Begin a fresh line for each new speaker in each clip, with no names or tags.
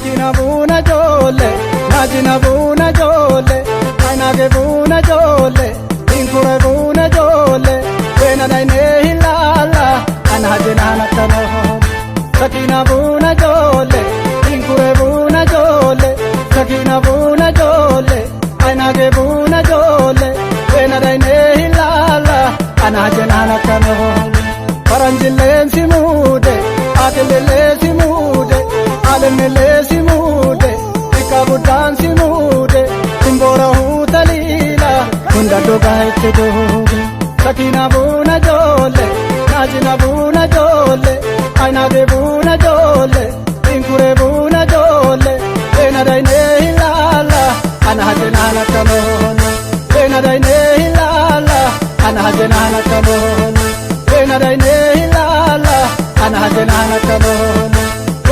sakina buna jole najina buna jole ainage buna jole inkure buna jole wena naine hilala anajina nakano sakina buna jole inkure buna jole sakina buna jole ainage buna jole wena naine hilala anajina nakano paranjile simude akilele simude alemele simude ikabudan simude timbora hutalila hunda doga doge sakina buna jole najina buna jole ainage buna jole inkure buna jole ena daine hilala anajina nakamone ena daine hilala anajina nakamone ena daine hilala anajina nakamone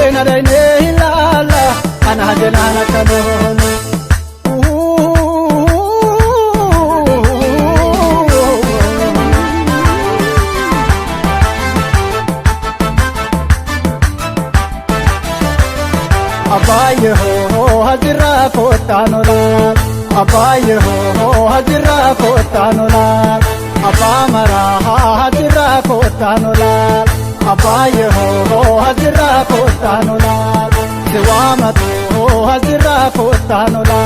ena daine hilala anajina nakamone abaye ho hajra kotanola abaye ho hajra kotanola abamara hajra kotanola abaye ho hajra kotanola sewamatu hajra kotanola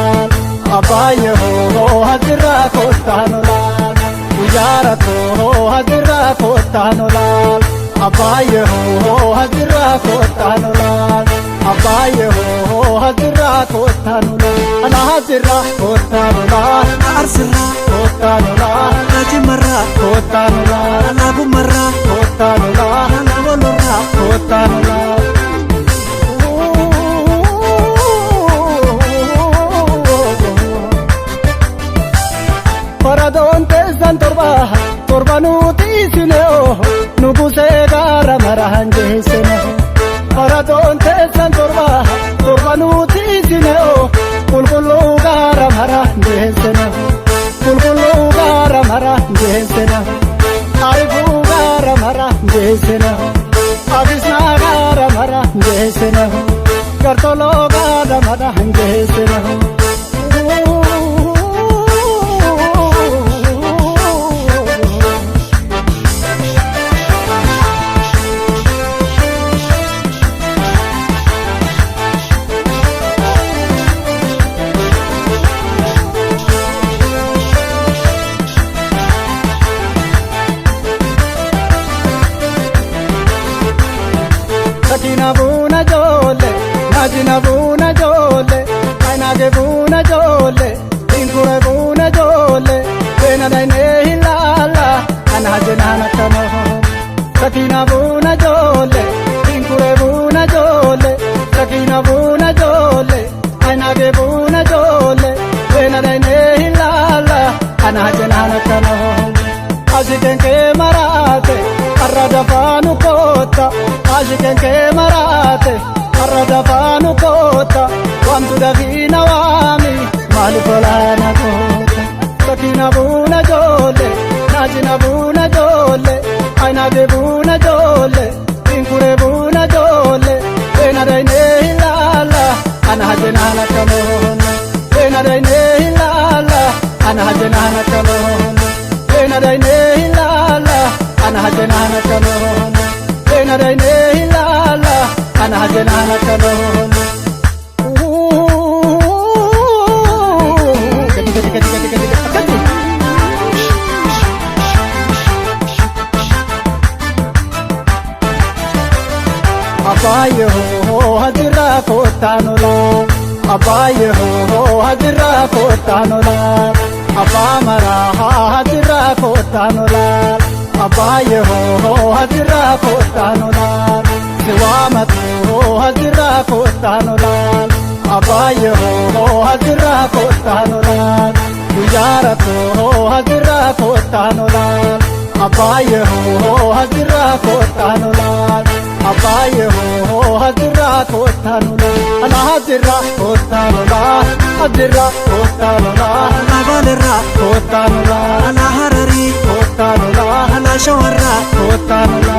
abaye ho hajra kotanola uyaratu hajra kotanola abaye ho hajra kotanola abaye ho hajra kotanola ana hajra kotanola
arsira
kotanola
najimara
kotanola
ana bumara
kotanola
ana wolora
kotanola paradonte santorba torbanuti sineo nuguse gara maranje sene paradonte santorba torbanuti sineo kulkulu gara maranje sene kulkulu gara maranje sene arifu gara maranje sene abisna gara maranje sene gartolo gara maranje sene sakina buna jole najina buna jole ainage buna jole inkure buna jole wena daine hilala anajina nakano sakina buna jole inkure buna jole sakina buna jole ainage buna jole wena daine hilala anajina nakano ajikenke marate arada panu kota ajikenke marate arada panu kota wantu davina wami malikolana kota sakina buna jole najina buna jole ainage buna jole inkure buna jole ena daine hilala anajina nakamone ena daine hilala anajina nakamone ena daine hilala anajina nakamone ena daine hilala anajina nakamone abaye ho hajra kotanola abaye ho hajra kotanola abamara hajra kotanola abaye ho hajra kotanola sewamatu hajra kotanola abaye ho hajra kotanola uyaratu hajra kotanola abaye ho hajra kotanola abaye ho hajra kotanola ana hajra kotanola hajra kotanola
ana balera
kotanola
ana harari
kotanola
ana shawara
kotanola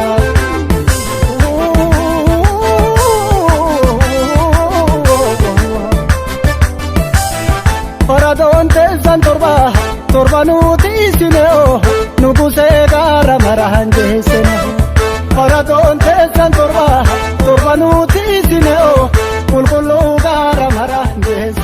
faradoon teessan torba nuti isinoo nugusee gaara maraan geessine faradoon teessan torba nuti isinoo qulqulluu gaara maraan geessine.